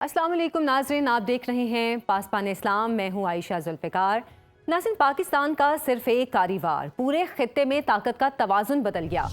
السلام علیکم ناظرین، آپ دیکھ رہے ہیں پاسبان اسلام۔ میں ہوں عائشہ ذوالفقار۔ ناظرین، پاکستان کا صرف ایک کاری وار پورے خطے میں طاقت کا توازن بدل گیا۔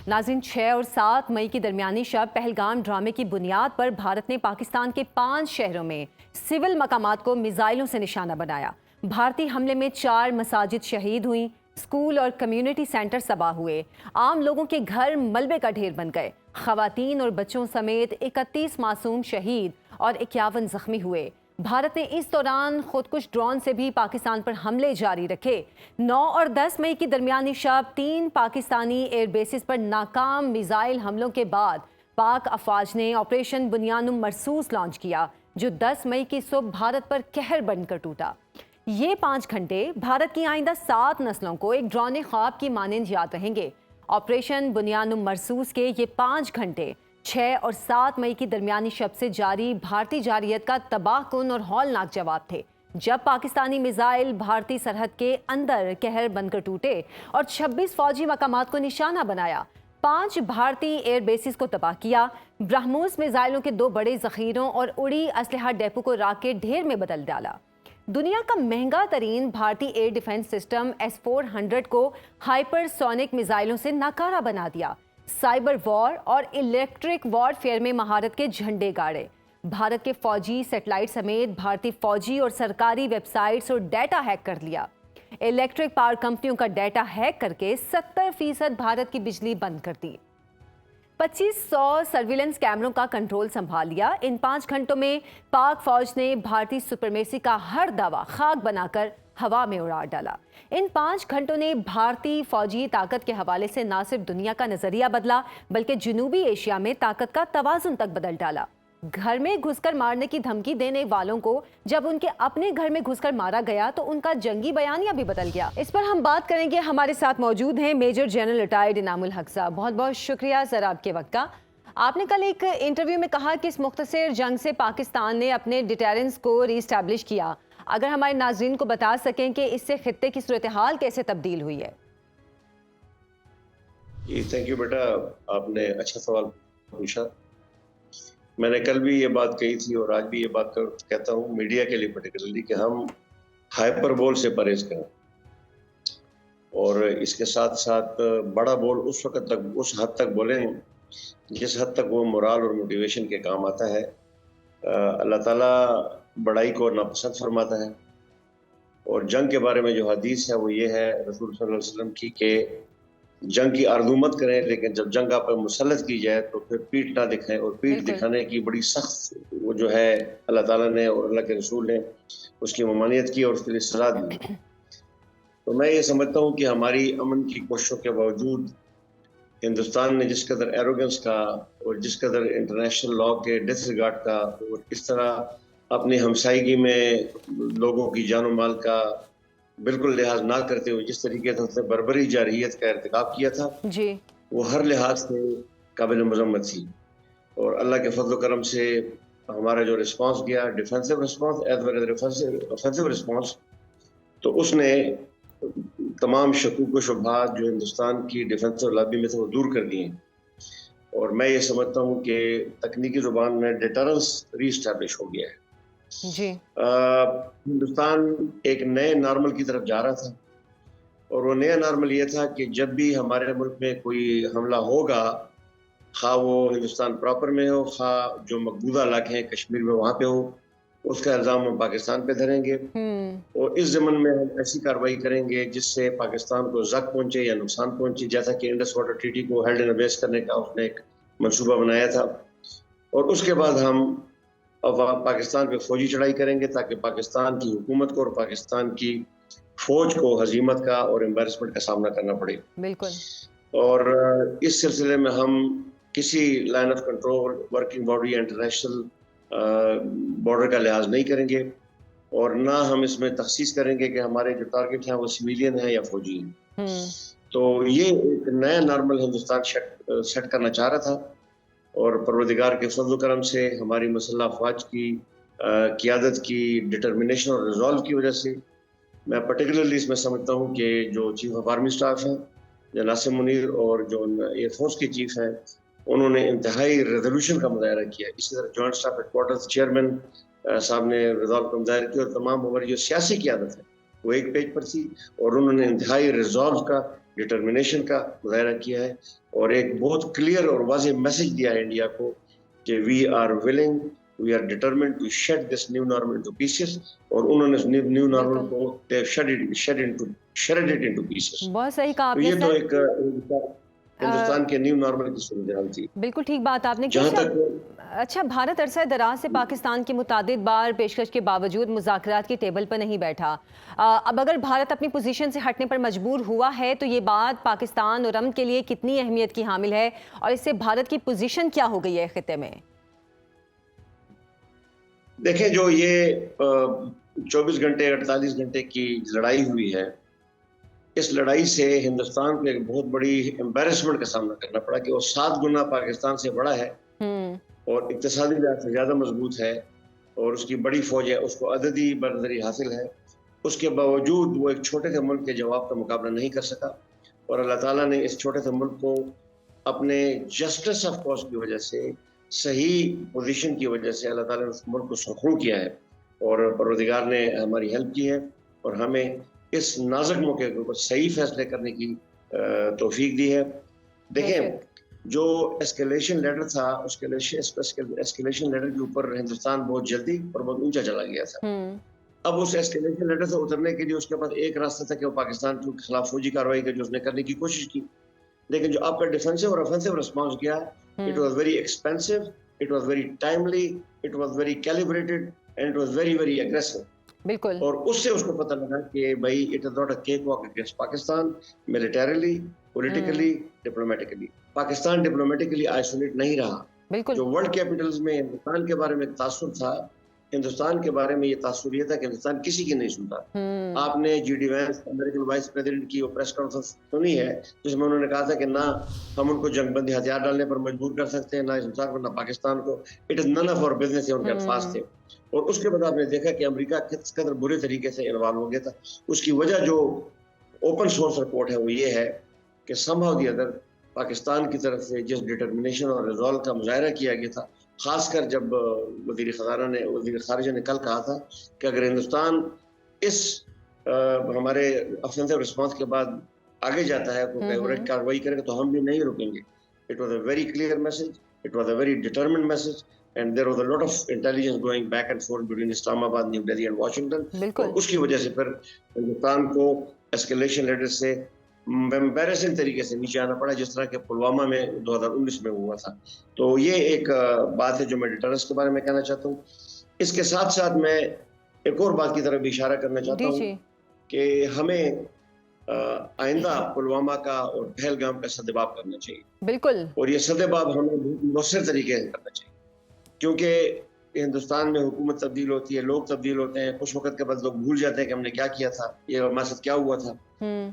ناظرین، 6 اور 7 مئی کی درمیانی شب پہلگام ڈرامے کی بنیاد پر بھارت نے پاکستان کے 5 شہروں میں سول مقامات کو میزائلوں سے نشانہ بنایا۔ بھارتی حملے میں 4 مساجد شہید ہوئیں، اسکول اور کمیونٹی سینٹر تباہ ہوئے، عام لوگوں کے گھر ملبے کا ڈھیر بن گئے، خواتین اور بچوں سمیت 31 معصوم شہید اور 51 زخمی ہوئے۔ بھارت نے اس دوران خودکش ڈرون سے بھی پاکستان پر حملے جاری رکھے۔ 9 اور 10 مئی کی درمیانی شب 3 پاکستانی ایئر بیسز پر ناکام میزائل حملوں کے بعد پاک افواج نے آپریشن بنیان مرصوص لانچ کیا، جو 10 مئی کی صبح بھارت پر قہر بن کر ٹوٹا۔ یہ 5 گھنٹے بھارت کی آئندہ 7 نسلوں کو ایک ڈرانے خواب کی مانند یاد رہیں گے۔ آپریشن بنیان مرصوص کے یہ 5 گھنٹے 6 اور 7 مئی کی درمیانی شب سے جاری بھارتی جارحیت کا تباہ کن اور ہولناک جواب تھے، جب پاکستانی میزائل بھارتی سرحد کے اندر قہر بن کر ٹوٹے اور 26 فوجی مقامات کو نشانہ بنایا، 5 بھارتی ایئر بیسز کو تباہ کیا، برہموس میزائلوں کے 2 بڑے ذخیروں اور اڑی اسلحہ ڈیپو کو راکٹ ڈھیر میں بدل ڈالا۔ دنیا کا مہنگا ترین بھارتی ایئر ڈیفنس سسٹم S-400 کو ہائپر سونک میزائلوں سے ناکارہ بنا دیا۔ سائبر وار اور الیکٹرک وار فیئر میں مہارت کے جھنڈے گاڑے۔ بھارت کے فوجی سیٹلائٹ سمیت بھارتی فوجی اور سرکاری ویب سائٹس اور ڈیٹا ہیک کر لیا۔ الیکٹرک پاور کمپنیوں کا ڈیٹا ہیک کر کے 70% بھارت کی بجلی بند کر دی۔ 2500 سرویلنس کیمروں کا کنٹرول سنبھال لیا۔ ان 5 گھنٹوں میں پاک فوج نے بھارتی سپرمیسی کا ہر دعویٰ خاک بنا کر ہوا میں اڑا ڈالا۔ ان 5 گھنٹوں نے بھارتی فوجی طاقت کے حوالے سے نہ صرف دنیا کا نظریہ بدلا، بلکہ جنوبی ایشیا میں طاقت کا توازن تک بدل ڈالا۔ گھر میں گھس کر مارنے کی دھمکی دینے والوں کو جب ان کے اپنے گھر میں گھس کر مارا گیا تو ان کا جنگی بیانیہ بھی بدل گیا۔ اس پر ہم بات کریں گے۔ ہمارے ساتھ موجود ہیں میجر جنرل ریٹائرڈ انعام الحق صاحب۔ بہت بہت شکریہ سر آپ کے وقت کا۔ آپ نے کل ایک انٹرویو میں کہا کہ اس مختصر جنگ سے پاکستان نے اپنے ڈیٹرنس کو ری اسٹیبلش کیا۔ اگر ہمارے ناظرین کو بتا سکیں کہ اس سے خطے کی صورتحال کیسے تبدیل ہوئی ہے؟ جی تھینک یو بیٹا، آپ نے اچھا سوال پوچھا۔ میں نے کل بھی یہ بات کہی تھی اور آج بھی یہ بات کہتا ہوں میڈیا کے لیے پرٹیکولرلی کہ ہم ہائپر بول سے پرہیز کریں اور اس کے ساتھ ساتھ بڑا بول اس وقت تک اس حد تک بولیں جس حد تک وہ مورال اور موٹیویشن کے کام آتا ہے۔ اللہ تعالیٰ بڑائی کو ناپسند فرماتا ہے، اور جنگ کے بارے میں جو حدیث ہے وہ یہ ہے رسول صلی اللہ علیہ وسلم کی کہ جنگ کی آرزو مت کریں، لیکن جب جنگ آپ پر مسلط کی جائے تو پھر پیٹھ نہ دکھائیں، اور پیٹھ دکھانے کی بڑی سخت وہ جو ہے اللہ تعالیٰ نے اور اللہ کے رسول نے اس کی ممانعت کی اور اس کے لیے سزا دی۔ تو میں یہ سمجھتا ہوں کہ ہماری امن کی کوششوں کے باوجود ہندوستان نے جس قدر ایروگنس کا اور جس قدر انٹرنیشنل لا کے ڈس ریگارڈ کا اور اس طرح اپنی ہمسائیگی میں لوگوں کی جان و مال کا بالکل لحاظ نہ کرتے ہوئے جس طریقے سے اس نے بربری جارحیت کا ارتکاب کیا تھا جی، وہ ہر لحاظ سے قابل مذمت تھی، اور اللہ کے فضل و کرم سے ہمارا جو رسپانس گیا defensive response as well as offensive response, تو اس نے تمام شکوک و شبہات جو ہندوستان کی ڈیفینسو لابی میں سے وہ دور کر دیے، اور میں یہ سمجھتا ہوں کہ تکنیکی زبان میں ڈیٹرنس ری اسٹیبلش ہو گیا ہے۔ جی، ہندوستان ایک نئے نارمل کی طرف جا رہا تھا، اور وہ نیا نارمل یہ تھا کہ جب بھی ہمارے ملک میں کوئی حملہ ہوگا، خواہ وہ ہندوستان پراپر میں ہو، خواہ جو مقبوضہ علاقے ہیں کشمیر میں وہاں پہ ہو، اس کا الزام ہم پاکستان پہ دھریں گے، اور اس ضمن میں ہم ایسی کارروائی کریں گے جس سے پاکستان کو زخم پہنچے یا نقصان پہنچے، جیسا کہ انڈس واٹر ٹریٹی کو ہیلڈ ان ابیس کرنے کا اس نے ایک منصوبہ بنایا تھا۔ اور اس کے بعد ہم پاکستان پہ فوجی چڑھائی کریں گے تاکہ پاکستان کی حکومت کو اور پاکستان کی فوج کو ہزیمت کا اور امبیرسمنٹ کا سامنا کرنا پڑے۔ بالکل۔ اور اس سلسلے میں ہم کسی line of control, working body یا انٹرنیشنل بارڈر کا لحاظ نہیں کریں گے، اور نہ ہم اس میں تخصیص کریں گے کہ ہمارے جو ٹارگٹ ہیں وہ سویلین ہیں یا فوجی ہیں۔ تو یہ ایک نیا نارمل ہندوستان سیٹ کرنا چاہ رہا تھا، اور پروردگار کے فضل و کرم سے ہماری مسلح افواج کی قیادت کی ڈٹرمنیشن اور ریزالو کی وجہ سے میں پرٹیکولرلی اس میں سمجھتا ہوں کہ جو چیف آف آرمی اسٹاف ہیں جناب ناصر منیر اور جو ایئر فورس کے چیف ہیں انہوں نے انتہائی ریزولوشن کا مظاہرہ کیا. اسی طرح joint staff head quarters chairman صاحب نے ریزالو کا مظاہرہ کیا, اور تمام ہماری جو سیاسی قیادت ہے وہ ایک پیج پر تھی, اور انہوں نے انتہائی ریزالو کا, ڈٹرمنیشن کا مظاہرہ کیا ہے, اور ایک بہت کلیئر اور واضح میسج دیا ہے انڈیا کو کہ we are willing, we are determined to shed this new normal into pieces, اور انہوں نے اس نیو نارمل کو شریڈ انٹو پیسز. بہت صحیح کہا آپ تو نے یہ تو سر. ایک ہندوستان کے نیو نارمل کی صورتحال تھی. بالکل ٹھیک بات آپ نے کی جہاں سر. تک اچھا, بھارت عرصہ دراز سے پاکستان کی متعدد بار پیشکش کے باوجود مذاکرات کی ٹیبل پر نہیں بیٹھا. اب اگر بھارت اپنی پوزیشن سے ہٹنے پر مجبور ہوا ہے تو یہ بات پاکستان اور امن کے لیے کتنی اہمیت کی حامل ہے, اور اس سے بھارت کی پوزیشن کیا ہو گئی ہے خطے میں؟ دیکھیں, جو یہ 24 گھنٹے 48 گھنٹے کی لڑائی ہوئی ہے, اس لڑائی سے ہندوستان کو ایک بہت بڑی امبیرسمنٹ کا سامنا کرنا پڑا کہ وہ 7 گنا پاکستان سے بڑا ہے اور اقتصادی لحاظ سے زیادہ مضبوط ہے, اور اس کی بڑی فوج ہے, اس کو عددی برتری حاصل ہے. اس کے باوجود وہ ایک چھوٹے سے ملک کے جواب کا مقابلہ نہیں کر سکا, اور اللہ تعالیٰ نے اس چھوٹے سے ملک کو اپنے جسٹس آف کاز کی وجہ سے, صحیح پوزیشن کی وجہ سے اللہ تعالیٰ نے اس ملک کو سرخرو کیا ہے, اور پروردگار نے ہماری ہیلپ کی ہے, اور ہمیں اس نازک موقع کو صحیح فیصلے کرنے کی توفیق دی ہے. دیکھیں, جو اسکیلیشن لیڈر تھا, اسکیلیشن لیڈر کے اوپر ہندوستان بہت جلدی اور بہت اونچا چلا گیا تھا. اب اس اسکیلیشن لیڈر سے اترنے کے لیے اس کے پاس ایک راستہ تھا کہ وہ پاکستان کے خلاف فوجی کارروائی جو اس نے کرنے کی کوشش کی, لیکن جو آپ کا ڈیفینسو اور افینسو رسپانس کیا, it was very expensive, it was very timely, it was very calibrated, and it was very very aggressive. بالکل. اور اس سے اس کو پتہ لگا کہ بھائی it is not a cake walk against Pakistan, militarily, politically, diplomatically. Pakistan diplomatically isolate نہیں رہا. جو ورلڈ کیپٹلز میں ہندوستان کے بارے میں تاثر تھا, ہندوستان کے بارے میں یہ تاثر یہ تھا کہ ہندوستان کسی کی نہیں سنتا. آپ نے J D Vance, American vice president کی پریس کانفرنس سنی ہے جس میں انہوں نے کہا تھا کہ نہ ہم ان کو جنگ بندی ہتھیار ڈالنے پر مجبور کر سکتے ہیں, نہ ہندوستان کو, نہ پاکستان کو. It is none of our business, ان کے الفاظ تھے. اور اس کے بعد آپ نے دیکھا کہ امریکہ کس قدر برے طریقے سے انوالو ہو گیا تھا. اس کی وجہ جو اوپن سورس رپورٹ ہے وہ یہ ہے کہ some how the other Pakistan کی طرف سے جس ڈٹرمنیشن اور ریزالو کا مظاہرہ کیا گیا تھا, خاص کر جب وزیر خارجہ نے کل کہا تھا کہ اگر ہندوستان اس ہمارے افینسو رسپانس کے بعد آگے جاتا ہے, کوئی کارروائی کرے گا تو ہم بھی نہیں رکیں گے. It was a very clear message, it was a very determined message, and there was a lot of intelligence going back and forth between Islamabad, New Delhi and Washington. اور اس کی وجہ سے پھر ہندوستان کو اسکیلیشن لیڈر سے امبیرسنگ طریقے سے نیچے آنا پڑا, جس طرح کہ پلوامہ میں 2019 میں ہوا تھا. تو یہ ایک بات ہے جو میں ڈیٹرنس کے بارے میں کہنا چاہتا ہوں. اس کے ساتھ ساتھ میں ایک اور بات کی طرف بھی اشارہ کرنا چاہتا ہوں کہ ہمیں آئندہ پلوامہ کا اور پہلگام کا سدباب کرنا چاہیے. بالکل. اور یہ سدباب ہمیں مؤثر طریقے سے کرنا چاہیے, کیونکہ ہندوستان میں حکومت تبدیل ہوتی ہے, لوگ تبدیل ہوتے ہیں, کچھ وقت کے بعد لوگ بھول جاتے ہیں کہ ہم نے کیا کیا تھا, یہ ہمارے ساتھ کیا ہوا تھا.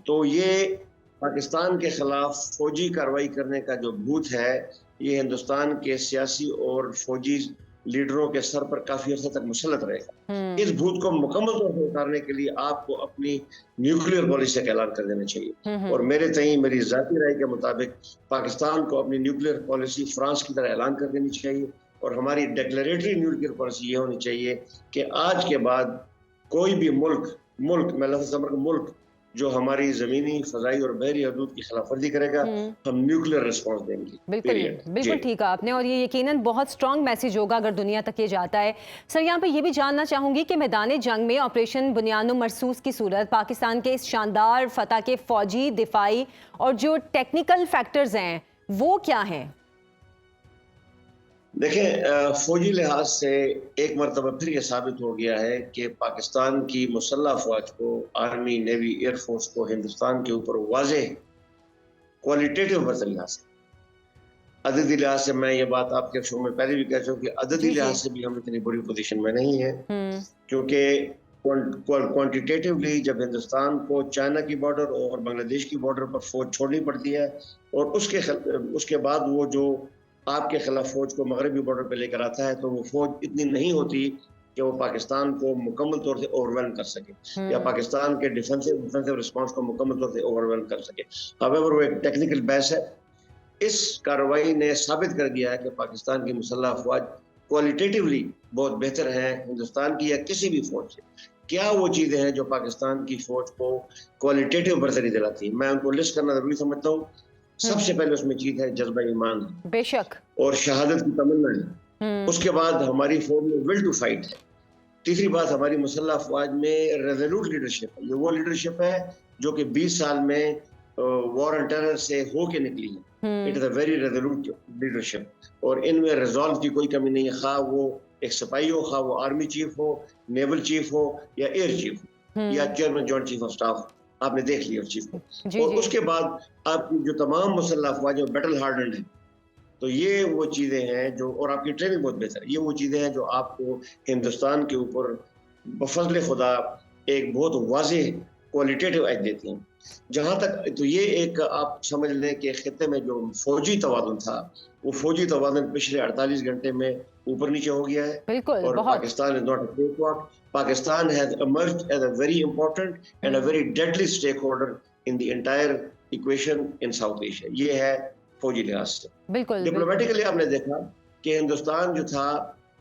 تو یہ پاکستان کے خلاف فوجی کارروائی کرنے کا جو بھوت ہے, یہ ہندوستان کے سیاسی اور فوجی لیڈروں کے سر پر کافی عرصے تک مسلط رہے گا. اس بھوت کو مکمل طور پر اتارنے کے لیے آپ کو اپنی نیوکلیئر پالیسی کا اعلان کر دینا چاہیے. اور میری ذاتی رائے کے مطابق پاکستان کو اپنی نیوکلیئر پالیسی فرانس کی طرح اعلان کر دینی چاہیے, اور ہماری ڈیکلیریٹری نیوکلیئر پالیسی یہ ہونی چاہیے کہ آج کے بعد کوئی بھی ملک میں لفظ ملک جو ہماری زمینی, فضائی اور بحری حدود کی خلاف ورزی کرے گا, ہم نیوکلیئر ریسپانس دیں گے. بالکل ٹھیک ہے آپ نے, اور یہ یقیناً بہت سٹرونگ میسیج ہوگا اگر دنیا تک یہ جاتا ہے. سر, یہاں پہ یہ بھی جاننا چاہوں گی کہ میدان جنگ میں آپریشن بنیاد و مرصوص کی صورت پاکستان کے اس شاندار فتح کے فوجی, دفاعی اور جو ٹیکنیکل فیکٹرز ہیں وہ کیا ہیں؟ دیکھیں, فوجی لحاظ سے ایک مرتبہ پھر یہ ثابت ہو گیا ہے کہ پاکستان کی مسلح افواج کو, آرمی, نیوی, ایئر فورس کو ہندوستان کے اوپر واضح کوالٹیٹیو برتری حاصل. عددی لحاظ سے میں یہ بات آپ کے شو میں پہلے بھی کہہ چکا ہوں کہ عددی لحاظ سے بھی ہم اتنی بری پوزیشن میں نہیں ہیں, کیونکہ کوانٹیٹیولی جب ہندوستان کو چائنا کی بارڈر اور بنگلہ دیش کی بارڈر پر فوج چھوڑنی پڑتی ہے, اور اس کے بعد وہ جو آپ کے خلاف فوج کو مغربی بارڈر پہ لے کر آتا ہے, تو وہ فوج اتنی نہیں ہوتی کہ وہ پاکستان کو مکمل طور سے اوورویلم کر سکے, یا پاکستان کے ڈیفینسو رسپانس کو مکمل طور سے اوورویلم کر سکے. however وہ ایک ٹیکنیکل بیس ہے, اس کارروائی نے ثابت کر دیا ہے کہ پاکستان کی مسلح افواج کوالٹیٹیولی بہت بہتر ہیں ہندوستان کی یا کسی بھی فوج سے. کیا وہ چیزیں ہیں جو پاکستان کی فوج کو کوالٹیٹیو برتری دلاتی ہیں؟ میں ان کو لسٹ کرنا ضروری سمجھتا ہوں. سب سے پہلے اس میں چیز ہے جذبہ ایمان بے شک اور شہادت کی تمنا ہے. اس کے بعد ہماری فوج میں ول ٹو فائٹ ہے. تیسری بات ہماری مسلح افواج میں ریزولوٹ لیڈرشپ ہے. یہ وہ لیڈرشپ ہے جو کہ 20 سال میں وار اینڈ ٹیرر سے ہو کے نکلی ہے. It is a very resolute leadership اور ان میں ریزالو کی کوئی کمی نہیں ہے. خواہ وہ ایک سپاہی ہو, خواہ وہ آرمی چیف ہو, نیول چیف ہو یا ایئر چیف ہو یا chairman joint chief of staff, آپ نے دیکھ لیا اس چیف کو. اور اس کے بعد آپ کی جو تمام مسلح افواج بیٹل ہارڈنڈ ہیں, تو یہ وہ چیزیں ہیں جو, اور آپ کی ٹریننگ بہت بہتر ہے, یہ وہ چیزیں ہیں جو آپ کو ہندوستان کے اوپر بفضل خدا ایک بہت واضح کوالٹیٹیو ایج دیتی ہیں. جہاں تک تو یہ ایک آپ سمجھ لیں کہ خطے میں جو فوجی توازن تھا, وہ فوجی توازن پچھلے 48 گھنٹے میں اوپر نیچے ہو گیا ہے. بالکل, اور Pakistan is not a cake walk. Pakistan has emerged as a very important and a very deadly stakeholder in the entire equation in South Asia. یہ ہے فوجی لحاظ سے. بالکل ڈپلومیٹیکلی آپ نے دیکھا کہ ہندوستان جو تھا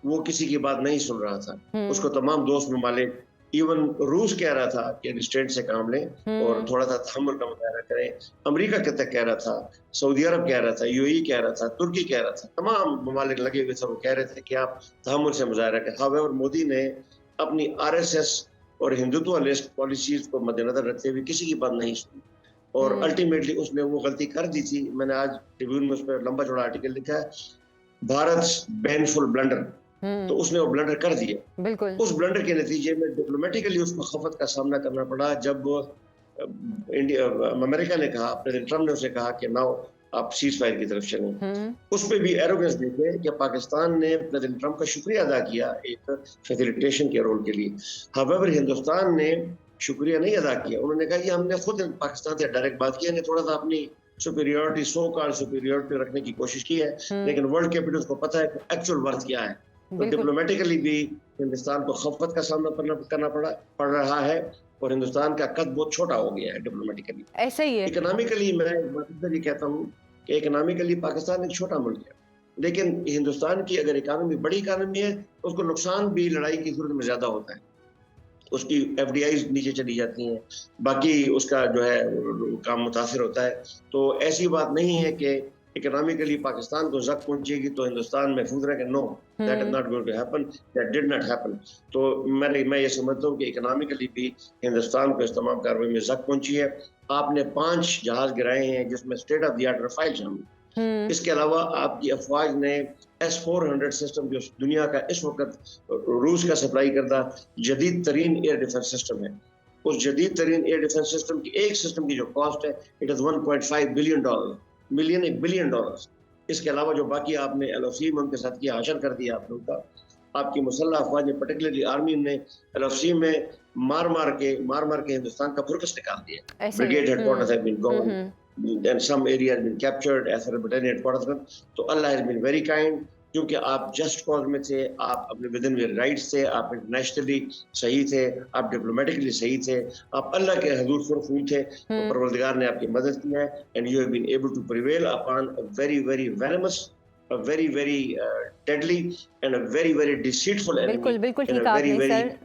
وہ کسی کی بات نہیں سن رہا تھا. اس کو تمام دوست ممالک, ایون روس کہہ رہا تھا کہ ریسٹرینٹ سے کام لیں اور تھوڑا سا تحمل کا مظاہرہ کریں. امریکہ کہہ رہا تھا, سعودی عرب کہہ رہا تھا, UAE کہہ رہا تھا, ترکی کہہ رہا تھا, تمام ممالک لگے ہوئے تھے, وہ کہہ رہے تھے کہ آپ تحمل سے مظاہرہ کریں. اور مودی نے اپنی RSS اور ہندوتوا لسٹ پالیسیز کو مد نظر رکھتے ہوئے کسی کی بات نہیں سنی اور الٹیمیٹلی اس نے وہ غلطی کر دی تھی. میں نے آج ٹریبیون میں اس پہ لمبا چوڑا آرٹیکل لکھا ہے, بھارت بینفل بلنڈر. تو اس نے وہ بلنڈر کر دیا. بالکل اس بلنڈر کے نتیجے میں ڈپلومیٹیکلی اس کو خفت کا سامنا کرنا پڑا جب امریکہ نے کہا, پریزیڈنٹ ٹرمپ نے اسے کہا کہ ناؤ آپ سیز فائر کی طرف چلیں. اس پہ بھی ایروگنس دیکھے کہ پاکستان نے پریزیڈنٹ ٹرمپ کا شکریہ ادا کیا ایک فیسیلیٹیشن کے رول کے لیے. ہاویور ہندوستان نے شکریہ نہیں ادا کیا. انہوں نے کہا کہ ہم نے خود پاکستان سے ڈائریکٹ بات کی, نے تھوڑا سا اپنی سپیریورٹی, سو کال سپیریورٹی رکھنے کی کوشش کی ہے, لیکن ورلڈ کیپٹلز کو پتہ ہے کہ ایکچوئل ورتھ کیا ہے. تو ڈپلومیٹیکلی بھی ہندوستان کو خفت کا سامنا کرنا پڑ رہا ہے اور ہندوستان کا قد بہت چھوٹا ہو گیا ہے ڈپلومیٹیکلی. ایسا ہی ہے. اکنامکلی میں یہ کہتا ہوں کہ اکنامکلی پاکستان ایک چھوٹا ملک ہے, لیکن ہندوستان کی اگر اکانومی بڑی اکانومی ہے, اس کو نقصان بھی لڑائی کی صورت میں زیادہ ہوتا ہے. اس کی FDIs نیچے چلی جاتی ہیں, باقی اس کا جو ہے کام متاثر ہوتا ہے. تو ایسی بات نہیں ہے کہ اکنامکلی پاکستان کو زخم پہنچے گی تو ہندوستان محفوظ رہے گا. No, that is not going to happen, that did not happen. تو میں یہ سمجھتا ہوں کہ اکنامکلی بھی ہندوستان کو اس تمام کارروائی میں زخم پہنچی ہے. آپ نے 5 جہاز گرائے ہیں جس میں اسٹیٹ آف دی آرٹ رفائل شامل. اس کے علاوہ آپ کی افواج نے S-400 سسٹم, جو دنیا کا اس وقت روس کا سپلائی کردہ جدید ترین ایئر ڈیفنس سسٹم ہے, اس جدید ترین ایئر ڈیفنس سسٹم کی ایک سسٹم کی جو کاسٹ ہے اٹ از $1.5 بلین, $1 بلین. اس کے علاوہ جو باقی آپ نے LOC میں ان کے ساتھ کیا, حشر کر دیا آپ لوگ کا. آپ کی مسلح افواج نے پرٹیکولرلی آرمی نے LOC میں مار مار کے ہندوستان کا فرکس نکال دیا. Brigade headquarters have been gone and some area has been captured as a battalion headquarters. تو اللہ has been very kind, کیونکہ آپ جسٹ کاز میں تھے, آپ اپنے ود ان یور رائٹس تھے, آپ انٹرنیشنلی صحیح تھے, آپ ڈپلومیٹکلی صحیح تھے, آپ اللہ کے حضور فرفول تھے. تو پروردگار نے آپ کی مدد کی ہے and you have been able to prevail upon a very very venomous, a very very deadly and a very very deceitful enemy. بالکل ٹھیک آپ نے سر.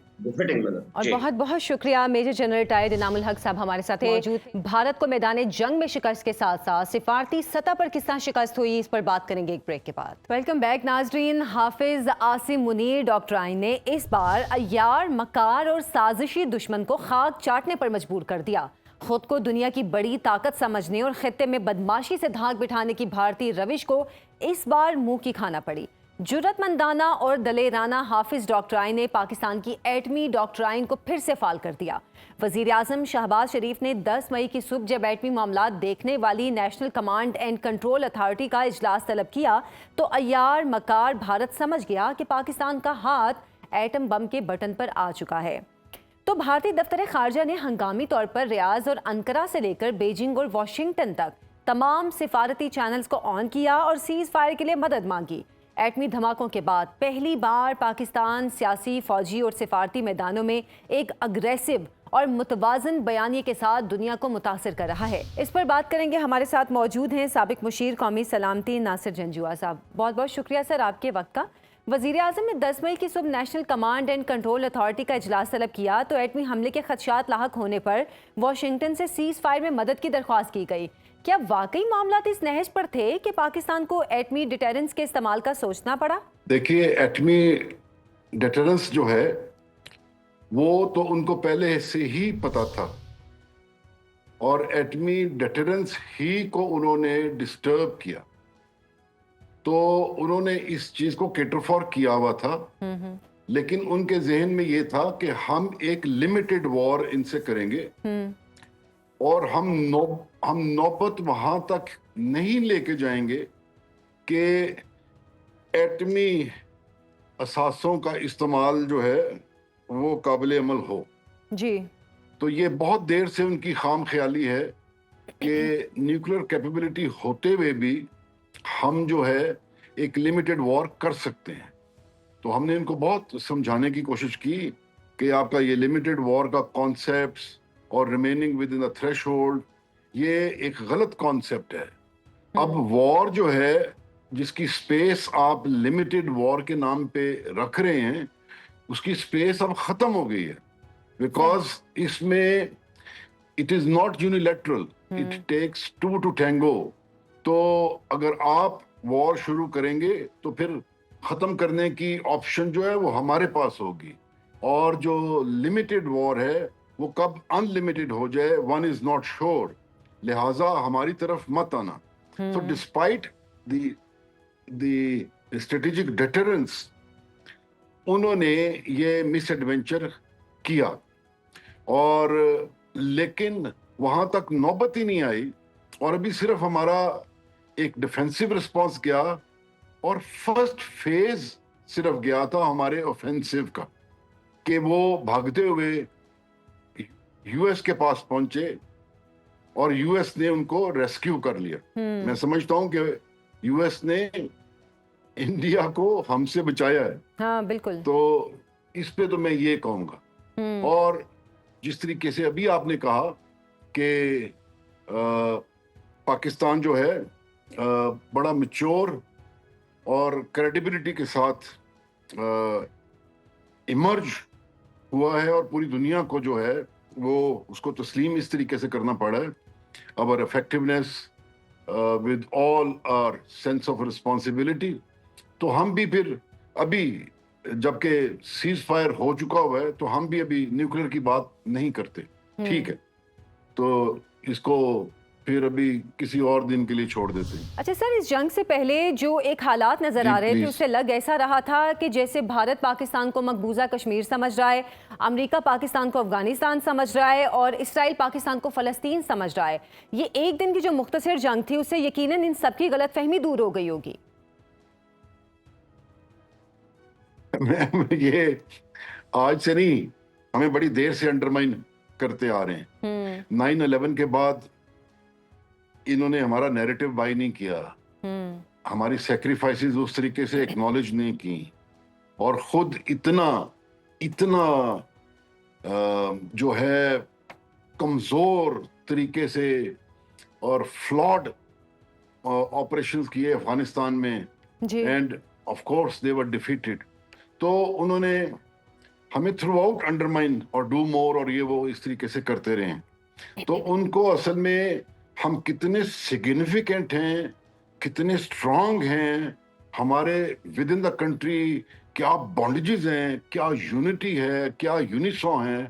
اور بہت بہت شکریہ میجر جنرل ریٹائرڈ انعام الحق صاحب ہمارے ساتھ موجود. بھارت کو میدان جنگ میں شکست کے ساتھ ساتھ سفارتی سطح پر کس طرح شکست ہوئی, اس پر بات کریں گے ایک بریک کے بعد. ویلکم بیک ناظرین. حافظ عاصم منیر ڈاکٹرائن نے اس بار عیار, مکار اور سازشی دشمن کو خاک چاٹنے پر مجبور کر دیا. خود کو دنیا کی بڑی طاقت سمجھنے اور خطے میں بدماشی سے دھاک بٹھانے کی بھارتی روش کو اس بار منہ کی کھانا پڑی. جرأت مندانہ اور دلیرانہ حافظ ڈاکٹرائن نے پاکستان کی ایٹمی ڈاکٹرائن کو پھر سے فعال کر دیا. وزیر اعظم شہباز شریف نے 10 مئی کی صبح جب ایٹمی معاملات دیکھنے والی national command and control authority کا اجلاس طلب کیا تو عیار مکار بھارت سمجھ گیا کہ پاکستان کا ہاتھ ایٹم بم کے بٹن پر آ چکا ہے. تو بھارتی دفتر خارجہ نے ہنگامی طور پر ریاض اور انقرہ سے لے کر بیجنگ اور واشنگٹن تک تمام سفارتی چینلز کو آن کیا اور سیز فائر کے لیے مدد مانگی. ایٹمی دھماکوں کے بعد پہلی بار پاکستان سیاسی, فوجی اور سفارتی میدانوں میں ایک اگریسو اور متوازن بیانیے کے ساتھ دنیا کو متاثر کر رہا ہے۔ اس پر بات کریں گے، ہمارے ساتھ موجود ہیں سابق مشیر قومی سلامتی ناصر جنجوعہ صاحب۔ بہت بہت شکریہ سر آپ کے وقت کا۔ وزیر اعظم نے 10 مئی کی صبح national command and control authority کا اجلاس طلب کیا تو ایٹمی حملے کے خدشات لاحق ہونے پر واشنگٹن سے سیز فائر میں مدد کی درخواست کی گئی۔ کیا واقعی معاملات اس نہج پر تھے کہ پاکستان کو ایٹمی ڈیٹرنس کے استعمال کا سوچنا پڑا؟ دیکھیے، ایٹمی ڈیٹرنس جو ہے وہ تو ان کو پہلے سے ہی پتا تھا، اور ایٹمی ڈیٹرنس ہی کو انہوں نے ڈسٹرب کیا، تو انہوں نے اس چیز کو کیٹر فار کیا ہوا تھا، لیکن ان کے ذہن میں یہ تھا کہ ہم ایک لمیٹڈ وار ان سے کریں گے، اور ہم نوبت وہاں تک نہیں لے کے جائیں گے کہ ایٹمی اثاثوں کا استعمال جو ہے وہ قابل عمل ہو۔ جی، تو یہ بہت دیر سے ان کی خام خیالی ہے کہ نیوکلیر کیپیبلٹی ہوتے ہوئے بھی ہم جو ہے ایک لمیٹڈ وار کر سکتے ہیں۔ تو ہم نے ان کو بہت سمجھانے کی کوشش کی کہ آپ کا یہ لمیٹڈ وار کا کانسیپٹس اور remaining within the threshold, یہ ایک غلط کانسیپٹ ہے۔ اب وار جو ہے جس کی سپیس آپ لمیٹڈ وار کے نام پہ رکھ رہے ہیں، اس کی سپیس اب ختم ہو گئی ہے، بیکاز اس میں it is not unilateral, it takes two to tango. تو اگر آپ وار شروع کریں گے تو پھر ختم کرنے کی آپشن جو ہے وہ ہمارے پاس ہوگی، اور جو لمیٹڈ وار ہے وہ کب ان لمیٹڈ ہو جائے ون از ناٹ شیور، لہٰذا ہماری طرف مت آنا۔ So despite the strategic deterrence، انہوں نے یہ مس ایڈونچر کیا، اور لیکن وہاں تک نوبت ہی نہیں آئی، اور ابھی صرف ہمارا ایک ڈیفینسو رسپانس گیا، اور فرسٹ فیز صرف گیا تھا ہمارے اوفینسو کا، کہ وہ بھاگتے ہوئے یو ایس کے پاس پہنچے اور یو ایس نے ان کو ریسکیو کر لیا۔ میں سمجھتا ہوں کہ یو ایس نے انڈیا کو ہم سے بچایا ہے۔ ہاں بالکل۔ تو اس پہ تو میں یہ کہوں گا، اور جس طریقے سے ابھی آپ نے کہا کہ پاکستان جو ہے بڑا میچور اور کریڈیبلٹی کے ساتھ ایمرج ہوا ہے، اور پوری دنیا کو جو ہے وہ اس کو تسلیم اس طریقے سے کرنا پڑا ہے، our effectiveness with all our sense of responsibility۔ تو ہم بھی پھر ابھی جبکہ سیز فائر ہو چکا ہوا ہے تو ہم بھی ابھی نیوکلیر کی بات نہیں کرتے، ٹھیک ہے، تو اس کو پھر ابھی کسی اور دن کے لیے چھوڑ دیتے ہیں۔ اچھا سر، اس جنگ سے پہلے جو ایک حالات نظر آ رہے تھے اس سے لگ ایسا رہا تھا کہ جیسے بھارت پاکستان کو مقبوضہ کشمیر سمجھ رہا ہے، امریکہ پاکستان کو افغانستان سمجھ رہا ہے، اور اسرائیل پاکستان کو فلسطین سمجھ رہا ہے۔ یہ ایک دن کی جو مختصر جنگ تھی اس سے یقیناً ان سب کی غلط فہمی دور ہو گئی ہوگی۔ یہ آج سے نہیں، ہمیں بڑی دیر سے انڈرمائن کرتے آ رہے ہیں۔ 9/11 کے بعد انہوں نے ہمارا نیریٹو بائی نہیں کیا، ہماری سیکریفائسز اس طریقے سے ایکنالج نہیں کی، اور خود اتنا جو ہے کمزور طریقے سے اور فلاڈ آپریشنز کیے افغانستان میں، and of course they were defeated. تو انہوں نے ہمیں تھرو آؤٹ انڈرمائن اور ڈو مور اور یہ وہ اس طریقے سے کرتے رہے ہیں۔ تو ان کو اصل میں ہم کتنے سگنیفیکنٹ ہیں، کتنے اسٹرانگ ہیں ہمارے ود ان دا کنٹری، کیا بانڈیجز ہیں، کیا یونٹی ہے، کیا یونیسون ہیں،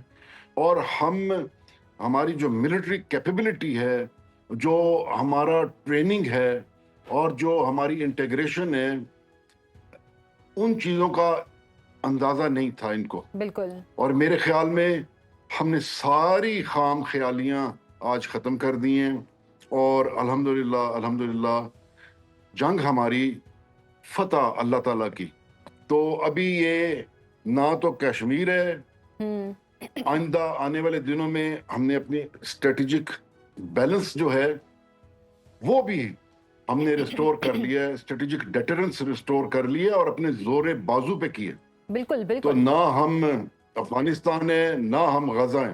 اور ہماری جو ملٹری کیپیبلٹی ہے، جو ہمارا ٹریننگ ہے، اور جو ہماری انٹیگریشن ہے، ان چیزوں کا اندازہ نہیں تھا ان کو بالکل۔ اور میرے خیال میں ہم نے ساری خام خیالیاں آج ختم کر دی ہیں، اور الحمدللہ جنگ ہماری فتح اللہ تعالیٰ کی۔ تو ابھی یہ نہ تو کشمیر ہے، آئندہ آنے والے دنوں میں ہم نے اپنی اسٹریٹجک بیلنس جو ہے وہ بھی ہم نے ریسٹور کر لیا ہے، اسٹریٹجک ڈیٹرنس ریسٹور کر لیا اور اپنے زور بازو پہ کیے۔ بالکل تو نہ ہم افغانستان ہیں، نہ ہم غزہ ہیں،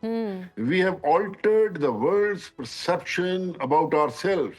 We have altered the world's perception about ourselves,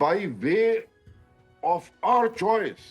by way of our choice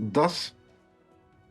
10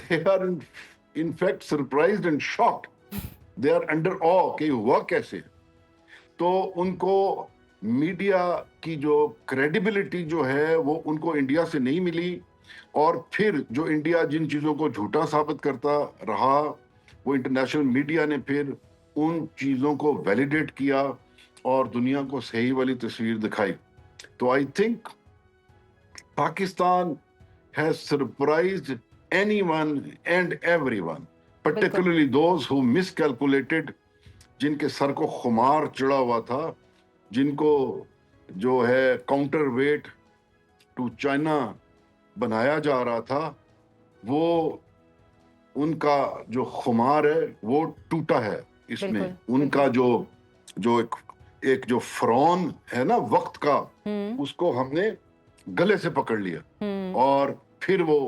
they are in fact surprised and shocked. They are under awe کہ یہ ہوا کیسے. تو ان کو میڈیا کی جو کریڈیبلٹی جو ہے وہ ان کو انڈیا سے نہیں ملی, اور پھر جو انڈیا جن چیزوں کو جھوٹا ثابت کرتا رہا وہ انٹرنیشنل میڈیا نے پھر ان چیزوں کو ویلیڈیٹ کیا اور دنیا کو صحیح والی تصویر دکھائی. تو I think Pakistan has surprised anyone and everyone, particularly those who miscalculated, جن کے سر کو خمار چڑھا ہوا تھا, جن کو جو ہے کاؤنٹر ویٹ ٹو چائنا بنایا جا رہا تھا, وہ ان کا جو خمار ہے وہ ٹوٹا ہے اس میں. ان کا جو ایک جو فرعون ہے نا وقت کا, اس کو ہم نے گلے سے پکڑ لیا, اور پھر وہ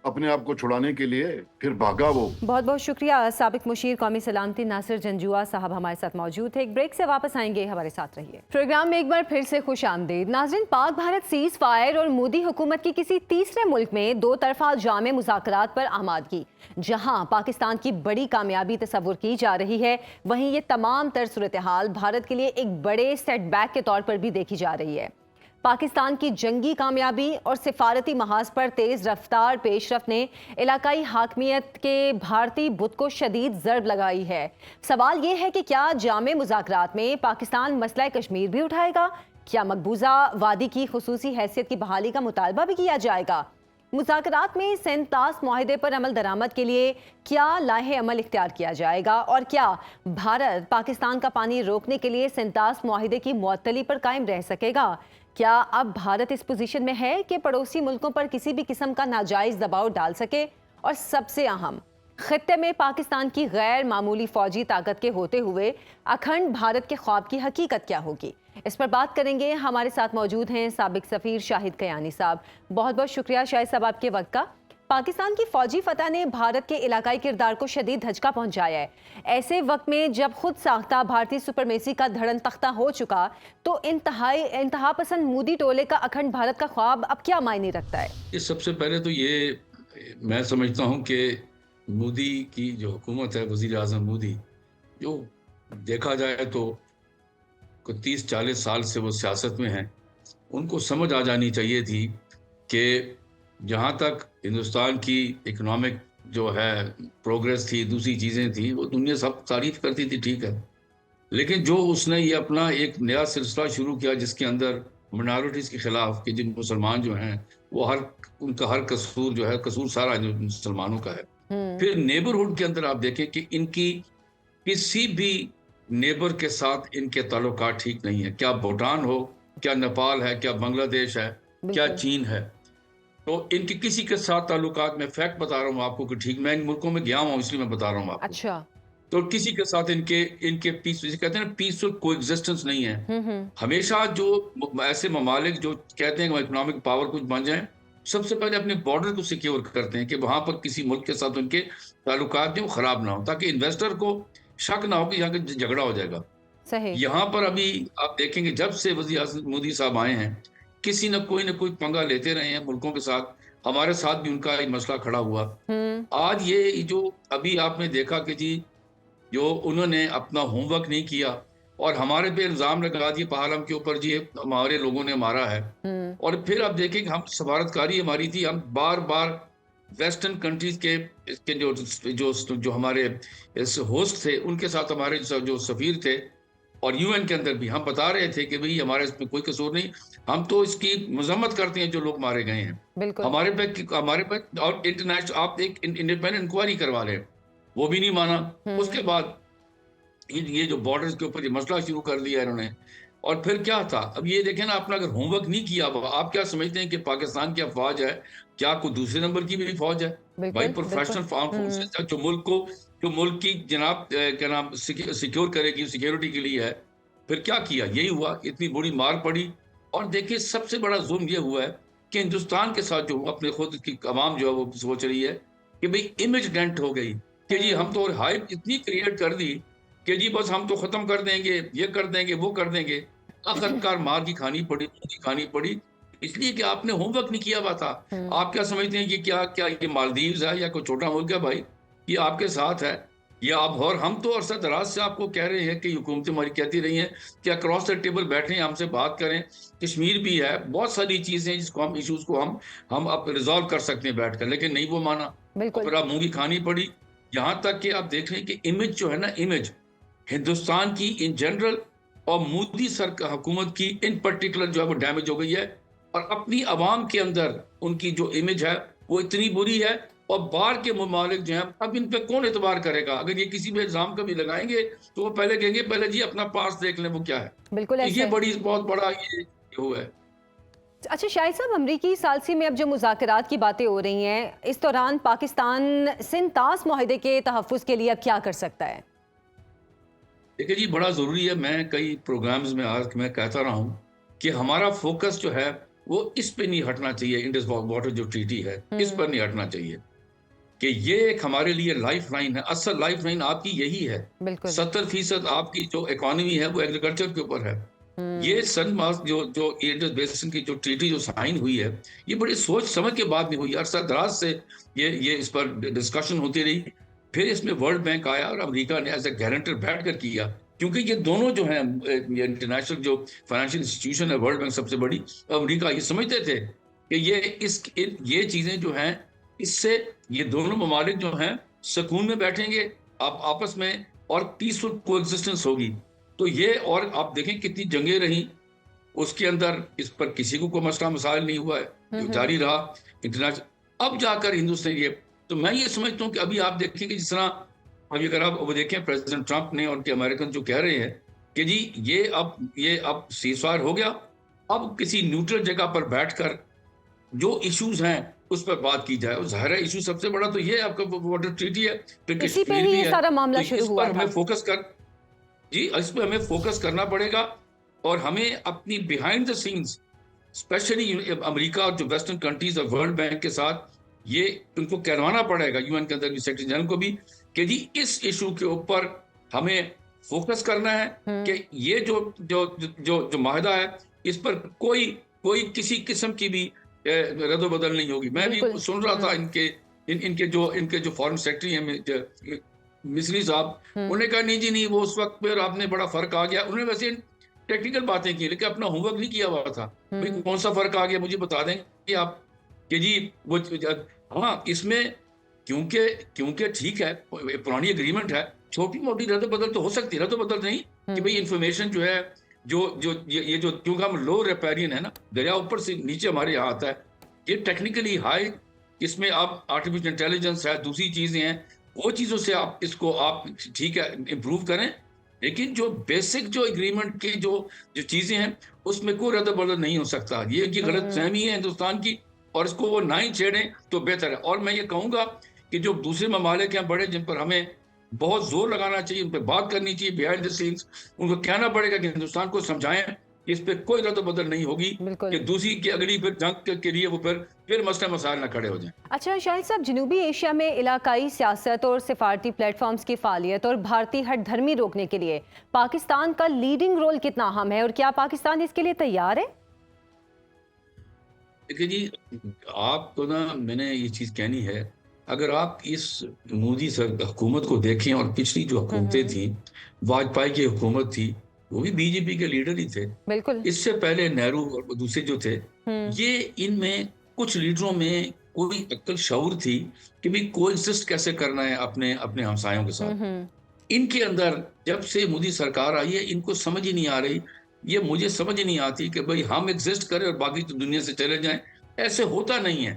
اپنے آپ کو چھڑانے کے لیے پھر بھاگا وہ. بہت بہت شکریہ. سابق مشیر قومی سلامتی ناصر جنجوعہ صاحب ہمارے ساتھ موجود تھے. ایک بریک سے واپس آئیں گے, ہمارے ساتھ رہیے. پروگرام میں ایک بار پھر سے خوش آمدید. ناظرین, پاک بھارت سیز فائر اور مودی حکومت کی کسی تیسرے ملک میں دو طرفہ جامع مذاکرات پر آمادگی, جہاں پاکستان کی بڑی کامیابی تصور کی جا رہی ہے, وہیں یہ تمام تر صورتحال بھارت کے لیے ایک بڑے سیٹ بیک کے طور پر بھی دیکھی جا رہی ہے. پاکستان کی جنگی کامیابی اور سفارتی محاذ پر تیز رفتار پیش رفت نے علاقائی حاکمیت کے بھارتی بت کو شدید ضرب لگائی ہے. سوال یہ ہے کہ کیا جامع مذاکرات میں پاکستان مسئلہ کشمیر بھی اٹھائے گا؟ کیا مقبوضہ وادی کی خصوصی حیثیت کی بحالی کا مطالبہ بھی کیا جائے گا؟ مذاکرات میں سینتاس معاہدے پر عمل درآمد کے لیے کیا لائحہ عمل اختیار کیا جائے گا؟ اور کیا بھارت پاکستان کا پانی روکنے کے لیے سینتاس معاہدے کی معطلی پر قائم رہ سکے گا؟ کیا اب بھارت اس پوزیشن میں ہے کہ پڑوسی ملکوں پر کسی بھی قسم کا ناجائز دباؤ ڈال سکے؟ اور سب سے اہم, خطے میں پاکستان کی غیر معمولی فوجی طاقت کے ہوتے ہوئے اکھنڈ بھارت کے خواب کی حقیقت کیا ہوگی؟ اس پر بات کریں گے. ہمارے ساتھ موجود ہیں سابق سفیر شاہد کیانی صاحب. بہت بہت شکریہ شاہد صاحب آپ کے وقت کا. پاکستان کی فوجی فتح نے بھارت کے علاقائی کردار کو شدید دھچکا پہنچایا ہے. ایسے وقت میں جب خود ساختہ بھارتی سپرمیسی کا دھڑن تختہ ہو چکا, تو انتہا پسند مودی ٹولے کا اکھنڈ بھارت کا خواب اب کیا معنی رکھتا ہے؟ سب سے پہلے تو یہ میں سمجھتا ہوں کہ مودی کی جو حکومت ہے, وزیر اعظم مودی, جو دیکھا جائے تو 30-40 سال سے وہ سیاست میں ہیں, ان کو سمجھ آ جانی چاہیے تھی کہ جہاں تک ہندوستان کی اکنامک جو ہے پروگریس تھی, دوسری چیزیں تھیں, وہ دنیا سب تعریف کرتی تھی, ٹھیک ہے, لیکن جو اس نے یہ اپنا ایک نیا سلسلہ شروع کیا جس کے اندر منارٹیز کے خلاف, کہ جن مسلمان جو ہیں وہ ان کا ہر قصور جو ہے, قصور سارا جو مسلمانوں کا ہے. پھر نیبرہڈ کے اندر آپ دیکھیں کہ ان کی کسی بھی نیبر کے ساتھ ان کے تعلقات ٹھیک نہیں ہے, کیا بھوٹان ہو, کیا نیپال ہے, کیا بنگلہ دیش ہے, کیا چین ہے, تو ان کی کسی کے ساتھ تعلقات, میں فیکٹ بتا رہا ہوں آپ کو کہ ٹھیک, میں ان ملکوں میں گیا ہوں اس لیے میں بتا رہا ہوں آپ کو. اچھا. تو کسی کے ساتھ ان کے پیس, کہتے ہیں نا پیسفل کو ایگزسٹنس نہیں ہے. ہمیشہ جو ایسے ممالک جو کہتے ہیں کہ اکنامک پاور کچھ بن جائیں, سب سے پہلے اپنے بارڈر کو سیکیور کرتے ہیں کہ وہاں پر کسی ملک کے ساتھ ان کے تعلقات جو خراب نہ ہو, تاکہ انویسٹر کو شک نہ ہو کہ یہاں کا جھگڑا ہو جائے گا. صحیح. یہاں پر ابھی آپ دیکھیں گے جب سے وزیر اعظم مودی صاحب آئے ہیں, کسی نہ کوئی پنگا لیتے رہے ہیں ملکوں کے ساتھ. ہمارے ساتھ بھی ان کا ایک مسئلہ کھڑا ہوا. آج یہ جو ابھی آپ نے دیکھا کہ جی جو انہوں نے اپنا ہوم ورک نہیں کیا اور ہمارے پہ الزام لگا دیے پہلم کے اوپر, جی ہمارے لوگوں نے مارا ہے. اور پھر آپ دیکھیں کہ ہم سفارتکاری ہماری تھی, ہم بار بار ویسٹرن کنٹریز کے جو ہمارے ہوسٹ تھے ان کے ساتھ ہمارے جو سفیر تھے, اور یو این کے اندر بھی ہم بتا رہے تھے کہ بھئی ہمارے اس میں کوئی قصور نہیں, ہم تو اس کی مذمت کرتے ہیں جو لوگ مارے گئے ہیں. ہمارے پہ اور انٹرنیشنل آپ ایک انڈیپینڈنٹ انکوائری کروا لیں, وہ بھی نہیں مانا. اس کے بعد یہ جو بارڈرز کے اوپر یہ مسئلہ شروع کر دیا انہوں نے. اور پھر کیا تھا, اب یہ دیکھیں نا, آپ نے اگر ہوم ورک نہیں کیا, آپ کیا سمجھتے ہیں کہ پاکستان کی افواج ہے, کیا کوئی دوسرے نمبر کی بھی فوج ہے؟ بھائی پروفیشنل فورسز جو ملک کی جناب کیا نام سیکیور کرے گی, سیکیورٹی کے لیے ہے. پھر کیا کیا, یہی ہوا, اتنی بڑی مار پڑی. اور دیکھیں سب سے بڑا ظلم یہ ہوا ہے کہ ہندوستان کے ساتھ جو اپنے خود کی عوام جو ہے وہ سوچ رہی ہے کہ بھئی امیج ڈینٹ ہو گئی, کہ جی ہم تو ہائپ اتنی کریٹ کر دی کہ جی بس ہم تو ختم کر دیں گے, یہ کر دیں گے, وہ کر دیں گے. آخرکار مار کی کھانی پڑی, اس لیے کہ آپ نے ہوم ورک نہیں کیا ہوا تھا. آپ کیا سمجھتے ہیں کہ کیا یہ مالدیوز ہے یا کوئی چھوٹا ملک ہے؟ بھائی یہ آپ کے ساتھ ہے. یا آپ اور ہم تو عرصہ دراز سے آپ کو کہہ رہے ہیں کہ حکومتیں ہماری کہتی رہی ہیں کہ اکراس دا ٹیبل بیٹھیں, ہم سے بات کریں. کشمیر بھی ہے, بہت ساری چیزیں ہیں جس کو ہم ایشوز کو ہم اب ریزالو کر سکتے ہیں بیٹھ کر, لیکن نہیں وہ مانا. اور بالکل. پھر آپ مونگی کھانی پڑی. یہاں تک کہ آپ دیکھ رہے ہیں کہ امیج جو ہے نا, امیج ہندوستان کی ان جنرل اور مودی حکومت کی ان پرٹیکولر جو ہے وہ ڈیمیج ہو گئی ہے. اور اپنی عوام کے اندر ان کی جو امیج ہے وہ اتنی بری ہے. اور باہر کے ممالک جو ہیں اب ان پہ کون اعتبار کرے گا؟ اگر یہ کسی بھی الزام کا بھی لگائیں گے تو وہ پہلے کہیں گے پہلے جی اپنا پاس دیکھ لیں وہ کیا ہے. بالکل تو ایسا یہ ہے. بہت بڑا یہ ہوا ہے. اچھا شاہد صاحب, امریکی ثالثی میں اب جو مذاکرات کی باتیں ہو رہی ہیں, اس دوران پاکستان سندھ طاس معاہدے کے تحفظ کے لیے اب کیا کر سکتا ہے؟ دیکھیں جی بڑا ضروری ہے. میں کئی پروگرامز میں آج میں کہتا رہا ہوں کہ ہمارا فوکس جو ہے وہ اس پہ نہیں ہٹنا چاہیے. انڈس واٹر جو ٹریٹی ہے اس پر نہیں ہٹنا چاہیے کہ یہ ایک ہمارے لیے لائف لائن ہے. اصل لائف لائن آپ کی یہی ہے. بالکل. 70% آپ کی جو اکانومی ہے وہ ایگریکلچر کے اوپر ہے. یہ سن ماس جو انڈس بیسن کی جو ٹریٹی جو سائن ہوئی ہے یہ بڑی سوچ سمجھ کے بعد نہیں ہوئی. عرصہ دراز سے یہ اس پر ڈسکشن ہوتی رہی. پھر اس میں ورلڈ بینک آیا اور امریکہ نے ایز اے گارنٹر بیٹھ کر کیا, کیونکہ یہ دونوں جو ہیں انٹرنیشنل جو فائنینشیل انسٹیٹیوشن ہے ورلڈ بینک سب سے بڑی, امریکہ یہ سمجھتے تھے کہ یہ چیزیں جو ہیں اس سے یہ دونوں ممالک جو ہیں سکون میں بیٹھیں گے آپس میں اور پیسفل کو ایگزسٹنس ہوگی. تو یہ, اور آپ دیکھیں کتنی جنگیں رہیں اس کے اندر, اس پر کسی کو کوئی مسئلہ مسائل نہیں ہوا ہے, جو جاری رہا انٹرنیشنل. اب جا کر ہندوستان یہ, تو میں یہ سمجھتا ہوں کہ ابھی آپ دیکھیں کہ جس طرح ابھی اگر آپ وہ دیکھیں پریزیڈنٹ ٹرمپ نے اور ان کے امریکن جو کہہ رہے ہیں کہ جی یہ اب سیز فائر ہو گیا, اب کسی نیوٹرل جگہ پر بیٹھ کر جو ایشوز ہیں اس پر بات کی جائے. اور ظاہر ہے ایشو سب سے بڑا تو یہ آپ کا واٹر ٹریٹی ہے, پھر اسی پہ کشمیر ہی بھی یہ ہے. سارا معاملہ تو شروع اس ہوا پر تھا. ہمیں اس پہ ہمیں فوکس کرنا پڑے گا. اور ہمیں اپنی بیہائنڈ دا سینز اسپیشلی امریکہ اور جو ویسٹرن کنٹریز اور ورلڈ بینک کے ساتھ یہ ان کو کہلوانا پڑے گا, یو این کے اندر بھی سیکرٹری جنرل کو بھی, کہ جی اس ایشو کے اوپر ہمیں فوکس کرنا ہے کہ یہ جو معاہدہ ہے اس پر کوئی کسی قسم کی بھی رد و بدل نہیں ہوگی. میں بھی سن رہا تھا ان کے جو فارن سیکرٹری ہیں مصری صاحب, انہوں نے کہا نہیں وہ اس وقت پہ آپ نے بڑا فرق آ گیا. انہوں نے ویسے ٹیکنیکل باتیں کی لیکن اپنا ہوم ورک نہیں کیا ہوا تھا. بھائی کون سا فرق آ گیا مجھے بتا دیں کہ آپ, کہ جی وہ ہاں اس میں کیونکہ ٹھیک ہے پرانی اگریمنٹ ہے, چھوٹی موٹی رد و بدل تو ہو سکتی ہے. رد و بدل نہیں کہ بھئی انفارمیشن جو ہے یہ جو کیونکہ ہم لو ریپیرین ہے نا, دریا اوپر سے نیچے ہمارے یہاں آتا ہے, یہ ٹیکنیکلی ہائی, اس میں آپ آرٹیفیشل انٹیلیجنس ہے, دوسری چیزیں ہیں, وہ چیزوں سے آپ اس کو آپ ٹھیک ہے امپروو کریں. لیکن جو بیسک جو اگریمنٹ کی جو چیزیں ہیں اس میں کوئی رد و بدل نہیں ہو سکتا. یہ کی غلط فہمی ہے ہندوستان کی, اور اس کو وہ نہ ہی چھیڑیں تو بہتر ہے. اور میں یہ کہوں گا کہ جو دوسرے ممالک ہیں بڑے جن پر ہمیں بہت زور لگانا چاہیے, ان پہ بات کرنی چاہیے بیہائنڈ دا سینس, ان کو کہنا پڑے گا کہ ہندوستان کو سمجھائیں کہ اس پہ کوئی رد و بدل نہیں ہوگی, کہ دوسری کی اگلی پھر جنگ کے لیے وہ پھر مسئلہ مسائل نہ کھڑے ہو جائیں. اچھا شاہد صاحب, جنوبی ایشیا میں علاقائی سیاست اور سفارتی پلیٹ فارمز کی فعالیت اور بھارتی ہٹ دھرمی روکنے کے لیے پاکستان کا لیڈنگ رول کتنا اہم ہے, اور کیا پاکستان اس کے لیے تیار ہے؟ دیکھیں جی آپ کو نا میں نے یہ چیز کہنی ہے, اگر آپ اس مودی حکومت کو دیکھیں اور پچھلی جو حکومتیں تھیں, واجپئی کی حکومت تھی, وہ بھی بی جے پی کے لیڈر ہی تھے. بالکل. اس سے پہلے نہرو اور دوسرے جو تھے, یہ ان میں کچھ لیڈروں میں کوئی عقل شعور تھی کہ بھی کو ایگزسٹ کیسے کرنا ہے اپنے ہمسایوں کے ساتھ. ان کے اندر جب سے مودی سرکار آئی ہے ان کو سمجھ ہی نہیں آ رہی, یہ مجھے سمجھ نہیں آتی کہ بھئی ہم ایگزسٹ کریں اور باقی تو دنیا سے چلے جائیں. ایسے ہوتا نہیں ہے.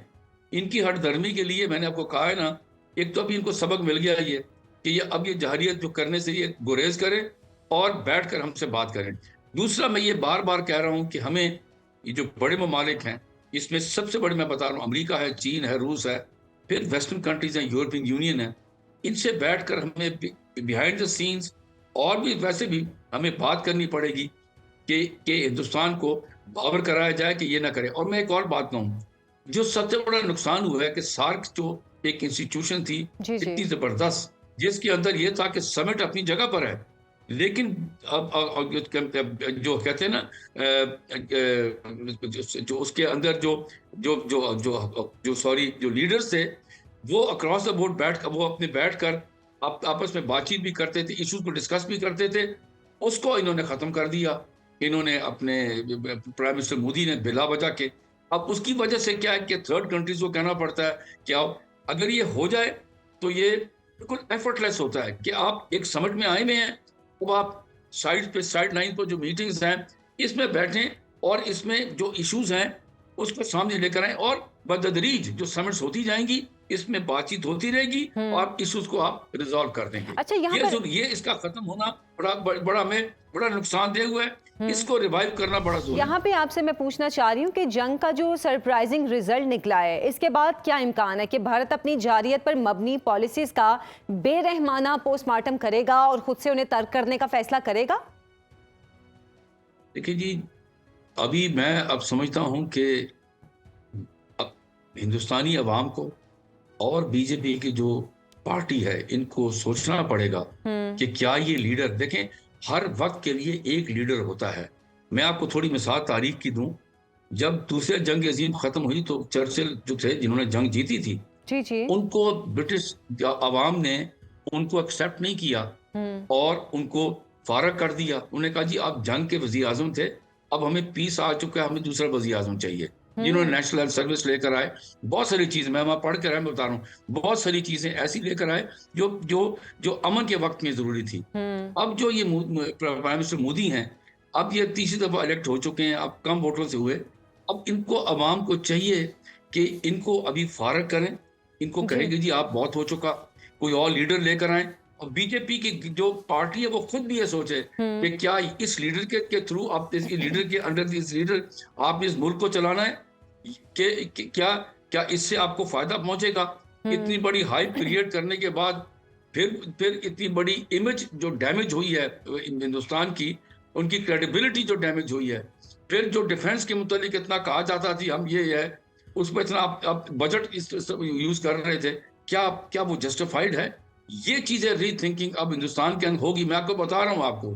ان کی ہٹ دھرمی کے لیے میں نے آپ کو کہا ہے نا, ایک تو ابھی ان کو سبق مل گیا یہ کہ اب یہ جہریت جو کرنے سے یہ گریز کریں اور بیٹھ کر ہم سے بات کریں. دوسرا میں یہ بار بار کہہ رہا ہوں کہ ہمیں یہ جو بڑے ممالک ہیں, اس میں سب سے بڑے میں بتا رہا ہوں امریکہ ہے, چین ہے, روس ہے, پھر ویسٹرن کنٹریز ہیں, یورپین یونین ہے, ان سے بیٹھ کر ہمیں بیہائنڈ دا سینز اور بھی ویسے بھی ہمیں بات کرنی پڑے گی کہ ہندوستان کو باور کرایا جائے کہ یہ نہ کرے. اور میں ایک اور بات کہوں, جو سب سے بڑا نقصان ہوا ہے کہ سارک جو ایک انسٹیٹیوشن تھی اتنی زبردست, جس کے اندر یہ تھا کہ سمٹ اپنی جگہ پر ہے, لیکن اب جو کہتے ہیں نا جو اس کے اندر جو سوری جو لیڈرز تھے وہ اکراس دا بورڈ بیٹھ کر آپس میں بات چیت بھی کرتے تھے, ایشوز کو ڈسکس بھی کرتے تھے, اس کو انہوں نے ختم کر دیا. انہوں نے اپنے پرائم منسٹر مودی نے بلا وجہ کے, اب اس کی وجہ سے کیا ہے کہ تھرڈ کنٹریز کو کہنا پڑتا ہے کہ اگر یہ ہو جائے تو یہ بالکل ایفرٹ لیس ہوتا ہے کہ آپ ایک سمٹ میں آئے ہوئے ہیں, اب آپ سائڈ لائن پر جو میٹنگز ہیں اس میں بیٹھیں اور اس میں جو ایشوز ہیں اس کو سامنے لے کر آئیں, اور بدتدریج جو سمٹس ہوتی جائیں گی اس میں بات چیت ہوتی رہے گی اور ایشوز کو آپ ریزالو کر دیں گے. اچھا, یہ اس کا ختم ہونا بڑا نقصان دہ ہوا ہے, اس کو ریوائیو کرنا بڑا ضروری ہے. یہاں پہ آپ سے میں پوچھنا چاہ رہی ہوں کہ جنگ کا جو سرپرائزنگ ریزلٹ نکلا ہے, اس کے بعد کیا امکان ہے کہ بھارت اپنی جارحیت پر مبنی پالیسیز کا بے رحمانہ پوسٹ مارٹم کرے گا اور خود سے انہیں ترک کرنے کا فیصلہ کرے گا؟ دیکھیں جی, ابھی میں اب سمجھتا ہوں کہ ہندوستانی عوام کو اور بی جے پی کی جو پارٹی ہے ان کو سوچنا پڑے گا کہ کیا یہ لیڈر, دیکھیں ہر وقت کے لیے ایک لیڈر ہوتا ہے. میں آپ کو تھوڑی مثال تاریخ کی دوں, جب دوسرے جنگ عظیم ختم ہوئی تو چرچل جو تھے جنہوں نے جنگ جیتی تھی ان کو برٹش عوام نے ان کو ایکسیپٹ نہیں کیا اور ان کو فارغ کر دیا. انہوں نے کہا جی آپ جنگ کے وزیر اعظم تھے, اب ہمیں پیس آ چکا ہے, ہمیں دوسرا وزیر اعظم چاہیے. جنہوں نے نیشنل ہیلتھ سروس لے کر آئے, بہت ساری چیزیں میں وہاں پڑھ کر میں بتا رہا ہوں, بہت ساری چیزیں ایسی لے کر آئے جو امن کے وقت میں ضروری تھی. اب جو یہ پرائم منسٹر مودی ہیں, اب یہ تیسری دفعہ الیکٹ ہو چکے ہیں, اب کم ووٹوں سے ہوئے, اب ان کو عوام کو چاہیے کہ ان کو ابھی فارغ کریں, ان کو کہیں گے جی آپ بہت ہو چکا, کوئی اور لیڈر لے کر آئیں. اور بی جے پی کی جو پارٹی ہے وہ خود بھی یہ سوچے کہ کیا اس لیڈر کے تھرو آپ لیڈر کے انڈر اس لیڈر آپ اس ملک کو چلانا ہے, کہ کیا اس سے آپ کو فائدہ پہنچے گا. اتنی بڑی ہائپ کریٹ کرنے کے بعد پھر اتنی بڑی امیج جو ڈیمیج ہوئی ہے ہندوستان کی, ان کی کریڈیبلٹی جو ڈیمیج ہوئی ہے, پھر جو ڈیفنس کے متعلق اتنا کہا جاتا تھی ہم یہ ہے, اس میں اتنا آپ بجٹ یوز کر رہے تھے, کیا وہ جسٹیفائڈ ہے؟ یہ چیزیں ری تھنکنگ اب ہندوستان کے اندر ہوگی. میں آپ کو بتا رہا ہوں, آپ کو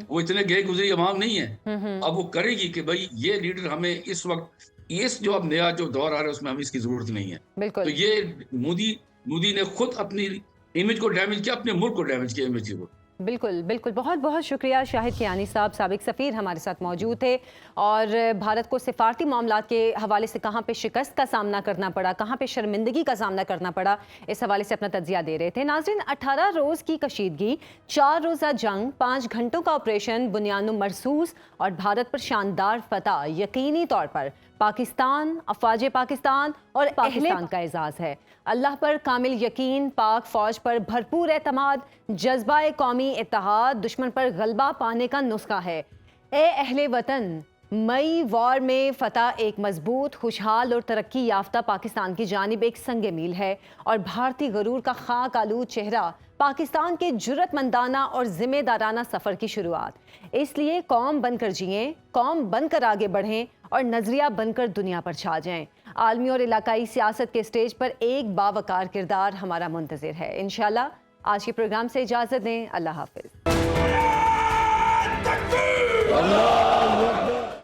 وہ اتنے گئے گزری عوام نہیں ہے, اب وہ کرے گی کہ بھائی یہ لیڈر ہمیں اس وقت اس جو اب نیا جو دور آ رہا ہے اس میں ہمیں اس کی ضرورت نہیں ہے. تو یہ مودی نے خود اپنی امیج کو ڈیمیج کیا, اپنے ملک کو ڈیمیج کیا امیج کو. بالکل بالکل, بہت بہت شکریہ. شاہد کیانی صاحب سابق سفیر ہمارے ساتھ موجود تھے اور بھارت کو سفارتی معاملات کے حوالے سے کہاں پہ شکست کا سامنا کرنا پڑا, کہاں پہ شرمندگی کا سامنا کرنا پڑا, اس حوالے سے اپنا تجزیہ دے رہے تھے. ناظرین, 18 روز کی کشیدگی, 4 روزہ جنگ, 5 گھنٹوں کا آپریشن بنیاد مرصوص اور بھارت پر شاندار فتح یقینی طور پر پاکستان, افواج پاکستان اور پاکستان کا اعزاز ہے. اللہ پر کامل یقین, پاک فوج پر بھرپور اعتماد, جذبہ قومی اتحاد دشمن پر غلبہ پانے کا نسخہ ہے. اے اہل وطن, مئی وار میں فتح ایک مضبوط, خوشحال اور ترقی یافتہ پاکستان کی جانب ایک سنگ میل ہے اور بھارتی غرور کا خاک آلود چہرہ پاکستان کے جرأت مندانہ اور ذمہ دارانہ سفر کی شروعات. اس لیے قوم بن کر جئیں, قوم بن کر آگے بڑھیں اور نظریہ بن کر دنیا پر چھا جائیں. عالمی اور علاقائی سیاست کے اسٹیج پر ایک باوقار کردار ہمارا منتظر ہے. انشاءاللہ آج کے پروگرام سے اجازت دیں. اللہ حافظ.